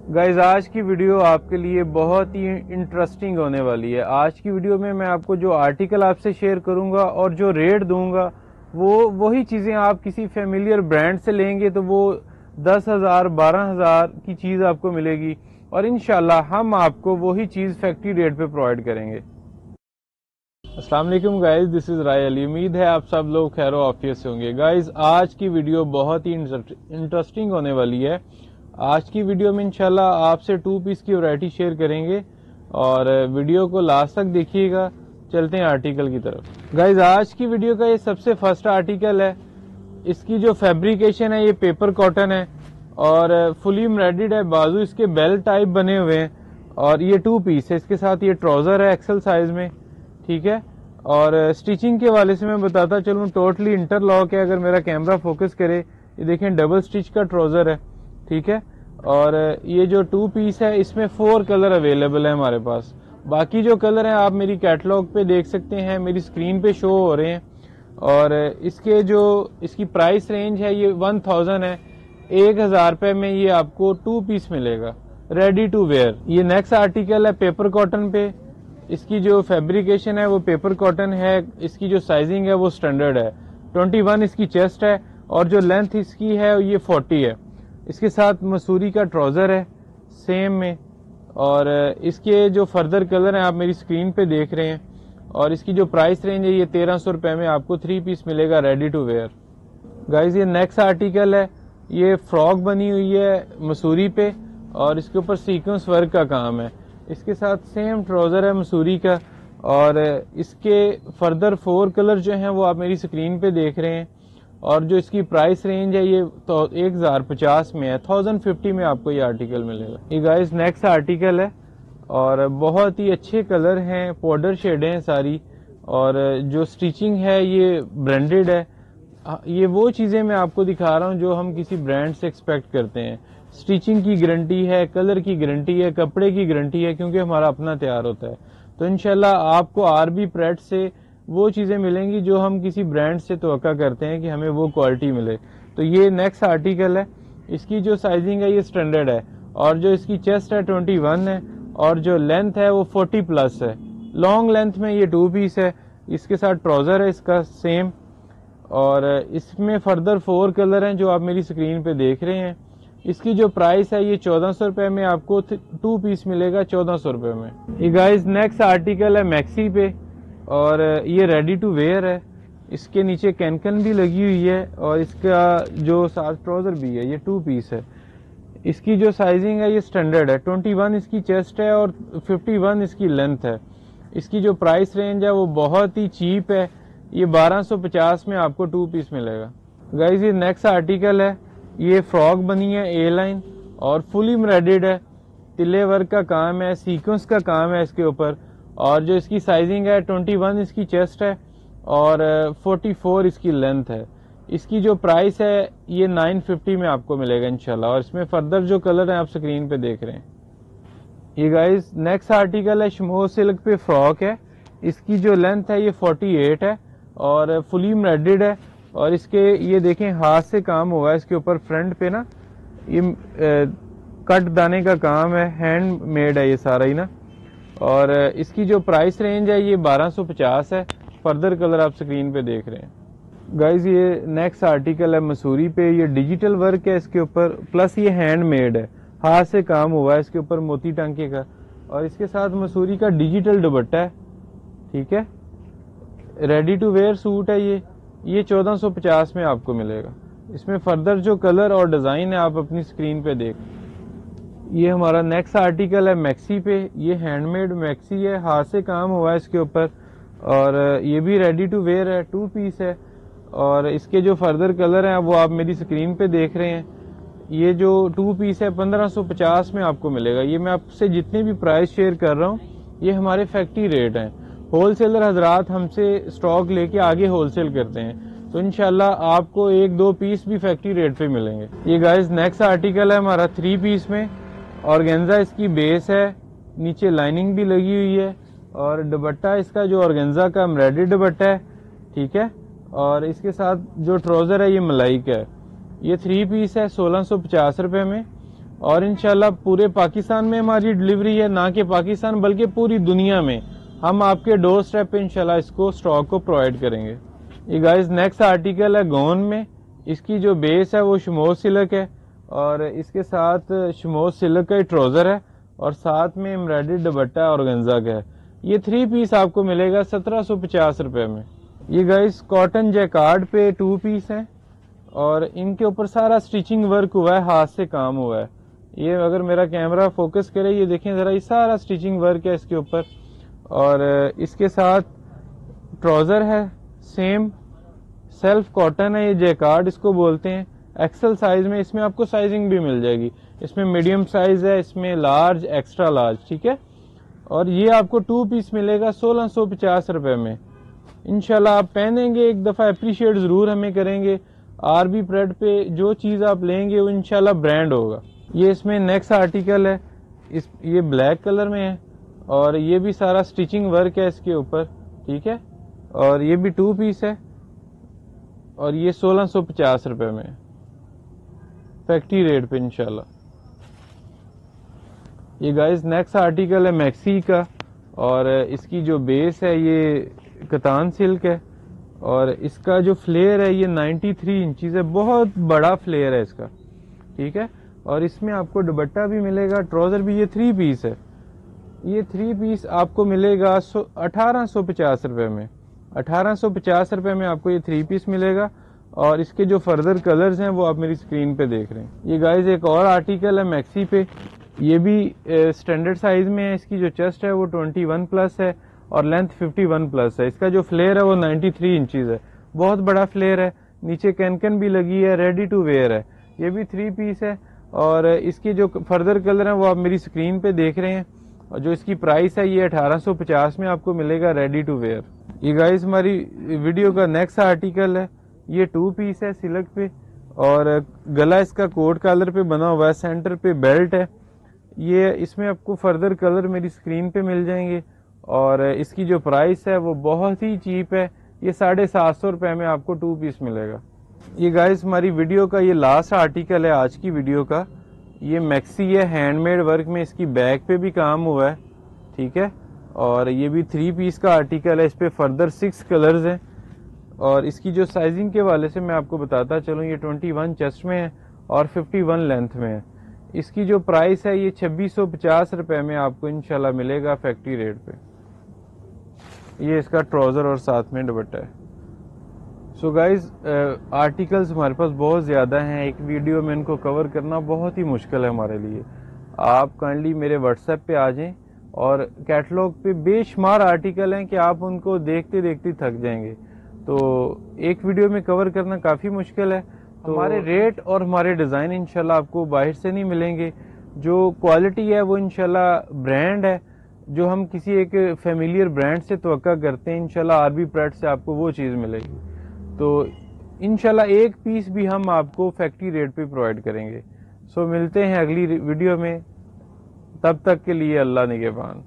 Guys आज की video आपके लिए बहुत ही इंटरेस्टिंग होने वाली है। आज की वीडियो में मैं आपको जो आर्टिकल आपसे शेयर करूंगा और जो रेट दूंगा वो वही चीज़ें आप किसी फेमिलियर ब्रांड से लेंगे तो वो 10,000 12,000 की चीज़ आपको मिलेगी और इंशाल्लाह हम आपको वही चीज़ फैक्ट्री रेट पे प्रोवाइड करेंगे। अस्सलाम वालेकुम गाइज, दिस इज़ राय अली। उम्मीद है आप सब लोग खैर आफियत से होंगे। गाइज आज की वीडियो बहुत ही इंटरेस्टिंग होने वाली है। आज की वीडियो में इंशाल्लाह आपसे 2 पीस की वैरायटी शेयर करेंगे और वीडियो को लास्ट तक देखिएगा। चलते हैं आर्टिकल की तरफ। गाइज आज की वीडियो का ये सबसे फर्स्ट आर्टिकल है। इसकी जो फैब्रिकेशन है ये पेपर कॉटन है और फुली एम्ब्रॉयडर्ड है। बाजू इसके बेल टाइप बने हुए हैं और ये 2 पीस है। इसके साथ ये ट्राउजर है एक्सल साइज में, ठीक है। और स्टिचिंग के हवाले से मैं बताता चलूँ, टोटली इंटरलॉक है। अगर मेरा कैमरा फोकस करे, ये देखें डबल स्टिच का ट्राउजर है, ठीक है। और ये जो 2 पीस है इसमें 4 कलर अवेलेबल है हमारे पास। बाकी जो कलर हैं आप मेरी कैटलॉग पे देख सकते हैं, मेरी स्क्रीन पे शो हो रहे हैं। और इसकी प्राइस रेंज है ये 1000 है। 1000 रुपए में ये आपको 2 पीस मिलेगा रेडी टू वेयर। ये नेक्स्ट आर्टिकल है पेपर कॉटन पे। इसकी जो फैब्रिकेशन है वो पेपर कॉटन है। इसकी जो साइजिंग है वो स्टैंडर्ड है। 21 इसकी चेस्ट है और जो लेंथ इसकी है ये 40 है। इसके साथ मसूरी का ट्राउजर है सेम में। और इसके जो फर्दर कलर हैं आप मेरी स्क्रीन पे देख रहे हैं। और इसकी जो प्राइस रेंज है ये 1300 रुपए में आपको 3 पीस मिलेगा रेडी टू वेयर। गाइज ये नेक्स्ट आर्टिकल है। ये फ्रॉक बनी हुई है मसूरी पे और इसके ऊपर सीक्वेंस वर्क का काम है। इसके साथ सेम ट्राउजर है मसूरी का और इसके फर्दर 4 कलर जो हैं वो आप मेरी स्क्रीन पे देख रहे हैं। और जो इसकी प्राइस रेंज है ये तो 1050 में है। 1050 में आपको ये आर्टिकल मिलेगा। ये गाइस नेक्स्ट आर्टिकल है और बहुत ही अच्छे कलर हैं, पाउडर शेड हैं सारी। और जो स्टिचिंग है ये ब्रांडेड है। ये वो चीजें मैं आपको दिखा रहा हूँ जो हम किसी ब्रांड से एक्सपेक्ट करते हैं। स्टिचिंग की गारंटी है, कलर की गारंटी है, कपड़े की गारंटी है, क्योंकि हमारा अपना तैयार होता है। तो इंशाल्लाह आपको आरबी प्रेट से वो चीजें मिलेंगी जो हम किसी ब्रांड से तवक्का करते हैं कि हमें वो क्वालिटी मिले। तो ये नेक्स्ट आर्टिकल है। इसकी जो साइजिंग है ये स्टैंडर्ड है और जो इसकी चेस्ट है 21 है और जो लेंथ है वो 40 प्लस है। लॉन्ग लेंथ में ये 2 पीस है। इसके साथ ट्राउजर है इसका सेम। और इसमें फर्दर 4 कलर हैं जो आप मेरी स्क्रीन पे देख रहे हैं। इसकी जो प्राइस है ये 1400 रुपए में आपको 2 पीस मिलेगा 1400 रुपए में। ये गाइस नेक्स्ट आर्टिकल है मैक्सी पे और ये रेडी टू वेयर है। इसके नीचे कैनकन भी लगी हुई है और इसका जो साथ ट्राउजर भी है ये 2 पीस है। इसकी जो साइजिंग है ये स्टैंडर्ड है। 21 इसकी चेस्ट है और 51 इसकी लेंथ है। इसकी जो प्राइस रेंज है वो बहुत ही चीप है। ये 1250 में आपको 2 पीस मिलेगा। गाइस ये नेक्स्ट आर्टिकल है। ये फ्रॉक बनी है ए लाइन और फुली एम्ब्रॉयडर्ड है। तिले वर्क का काम है, सीक्वेंस का काम है इसके ऊपर। और जो इसकी साइजिंग है 21 इसकी चेस्ट है और 44 इसकी लेंथ है। इसकी जो प्राइस है ये 950 में आपको मिलेगा इंशाल्लाह। और इसमें फर्दर जो कलर है आप स्क्रीन पे देख रहे हैं। ये गाइस नेक्स्ट आर्टिकल है शमो सिल्क पे फ्रॉक है। इसकी जो लेंथ है ये 48 है और फुली एम्ब्रॉयडर्ड है। और इसके ये देखें हाथ से काम हुआ है इसके ऊपर। फ्रंट पे ना ये कट दाने का काम है, हैंड मेड है ये सारा ही ना। और इसकी जो प्राइस रेंज है ये 1250 है। फर्दर कलर आप स्क्रीन पे देख रहे हैं। गाइज ये नेक्स्ट आर्टिकल है मसूरी पे। ये डिजिटल वर्क है इसके ऊपर, प्लस ये हैंड मेड है, हाथ से काम हुआ है इसके ऊपर मोती टांके का। और इसके साथ मसूरी का डिजिटल दुपट्टा है, ठीक है। रेडी टू वेयर सूट है ये 1450 में आपको मिलेगा। इसमें फर्दर जो कलर और डिजाइन है आप अपनी स्क्रीन पे देख। ये हमारा नेक्स्ट आर्टिकल है मैक्सी पे। ये हैंडमेड मैक्सी है, हाथ से काम हुआ है इसके ऊपर। और ये भी रेडी टू वेयर है, 2 पीस है। और इसके जो फर्दर कलर हैं वो आप मेरी स्क्रीन पे देख रहे हैं। ये जो 2 पीस है 1550 में आपको मिलेगा। ये मैं आपसे जितने भी प्राइस शेयर कर रहा हूँ ये हमारे फैक्ट्री रेट हैं। होलसेलर हजरात हमसे स्टॉक लेके आगे होलसेल करते हैं, तो इंशाल्लाह आपको 1-2 पीस भी फैक्ट्री रेट पे मिलेंगे। ये गाइस नेक्स्ट आर्टिकल है हमारा 3 पीस में। ऑर्गेन्जा इसकी बेस है, नीचे लाइनिंग भी लगी हुई है और दुपट्टा इसका जो ऑर्गेन्जा का एम्ब्रॉयडर्ड दुपट्टा है, ठीक है। और इसके साथ जो ट्राउजर है ये मलाई का है। ये 3 पीस है 1650 रुपए में। और इंशाल्लाह पूरे पाकिस्तान में हमारी डिलीवरी है, ना कि पाकिस्तान बल्कि पूरी दुनिया में हम आपके डोर स्टेप पे इंशाल्लाह इसको स्टॉक को प्रोवाइड करेंगे। ये गाइस नेक्स्ट आर्टिकल है गौन में। इसकी जो बेस है वो शमोज सिल्क है और इसके साथ शमोज सिल्क का ट्राउजर है और साथ में एम्ब्रॉयडरी दुपट्टा ऑर्गेन्जा का है। ये 3 पीस आपको मिलेगा 1750 रुपए में। ये गाइस कॉटन जैकार्ड पे 2 पीस हैं और इनके ऊपर सारा स्टिचिंग वर्क हुआ है, हाथ से काम हुआ है। ये अगर मेरा कैमरा फोकस करे, ये देखें जरा, ये सारा स्टिचिंग वर्क है इसके ऊपर। और इसके साथ ट्राउजर है सेम, सेल्फ कॉटन है, ये जैकार्ड इसको बोलते हैं। एक्सेल साइज में इसमें आपको साइजिंग भी मिल जाएगी। इसमें मीडियम साइज है, इसमें लार्ज, एक्स्ट्रा लार्ज, ठीक है। और ये आपको 2 पीस मिलेगा 1650 रुपए में। इंशाल्लाह आप पहनेंगे, एक दफा अप्रिशिएट जरूर हमें करेंगे। आरबी प्रेड पे जो चीज आप लेंगे वो इंशाल्लाह ब्रांड होगा। ये इसमें नेक्स्ट आर्टिकल है, ये ब्लैक कलर में है और ये भी सारा स्टिचिंग वर्क है इसके ऊपर, ठीक है। और ये भी 2 पीस है और ये 1650 रुपए में फैक्ट्री रेट पे इंशाल्लाह। ये गाइस नेक्स्ट आर्टिकल है मैक्सी का और इसकी जो बेस है ये कतान सिल्क है और इसका जो फ्लेयर है ये 93 इंचीज है, बहुत बड़ा फ्लेयर है इसका, ठीक है। और इसमें आपको दुपट्टा भी मिलेगा, ट्राउजर भी। ये 3 पीस है, ये 3 पीस आपको मिलेगा 1850 रुपए में। 1850 रुपए में आपको ये 3 पीस मिलेगा और इसके जो फर्दर कलर्स हैं वो आप मेरी स्क्रीन पे देख रहे हैं। ये गाइस एक और आर्टिकल है मैक्सी पे, ये भी स्टैंडर्ड साइज में है। इसकी जो चेस्ट है वो 21 प्लस है और लेंथ 51 प्लस है। इसका जो फ्लेयर है वो 93 इंचीज है, बहुत बड़ा फ्लेयर है। नीचे कैनकन भी लगी है, रेडी टू वेयर है। ये भी 3 पीस है और इसकी जो फर्दर कलर है वो आप मेरी स्क्रीन पे देख रहे हैं। और जो इसकी प्राइस है ये 1850 में आपको मिलेगा रेडी टू वेयर। ये गाइस हमारी वीडियो का नेक्स्ट आर्टिकल है, ये 2 पीस है सिल्क पे और गला इसका कोट कॉलर पे बना हुआ है, सेंटर पे बेल्ट है। ये इसमें आपको फर्दर कलर मेरी स्क्रीन पे मिल जाएंगे और इसकी जो प्राइस है वो बहुत ही चीप है, ये 750 रुपए में आपको 2 पीस मिलेगा। ये गाइस हमारी वीडियो का ये लास्ट आर्टिकल है आज की वीडियो का। ये मैक्सी है, हैंडमेड वर्क में इसकी बैक पे भी काम हुआ है, ठीक है। और ये भी 3 पीस का आर्टिकल है, इस पे फर्दर 6 कलर्स हैं। और इसकी जो साइजिंग के वाले से मैं आपको बताता चलूँ, ये 21 चेस्ट में है और 51 लेंथ में है। इसकी जो प्राइस है ये 2650 रुपए में आपको इंशाल्लाह मिलेगा फैक्ट्री रेट पे। ये इसका ट्राउजर और साथ में दुपट्टा है। सो गाइज आर्टिकल्स हमारे पास बहुत ज़्यादा हैं, एक वीडियो में इनको कवर करना बहुत ही मुश्किल है हमारे लिए। आप काइंडली मेरे व्हाट्सएप पे आ जाएं और कैटलॉग पे बेशुमार आर्टिकल हैं कि आप उनको देखते देखते थक जाएंगे, तो एक वीडियो में कवर करना काफ़ी मुश्किल है। तो हमारे रेट और हमारे डिज़ाइन इंशाल्लाह आपको बाहर से नहीं मिलेंगे। जो क्वालिटी है वो इंशाल्लाह ब्रांड है, जो हम किसी एक फेमिलियर ब्रांड से तवक्का करते हैं, इंशाल्लाह आरबी प्रेड से आपको वो चीज़ मिलेगी। तो इंशाल्लाह एक पीस भी हम आपको फैक्ट्री रेट पे प्रोवाइड करेंगे। सो मिलते हैं अगली वीडियो में, तब तक के लिए अल्लाह निगहबान।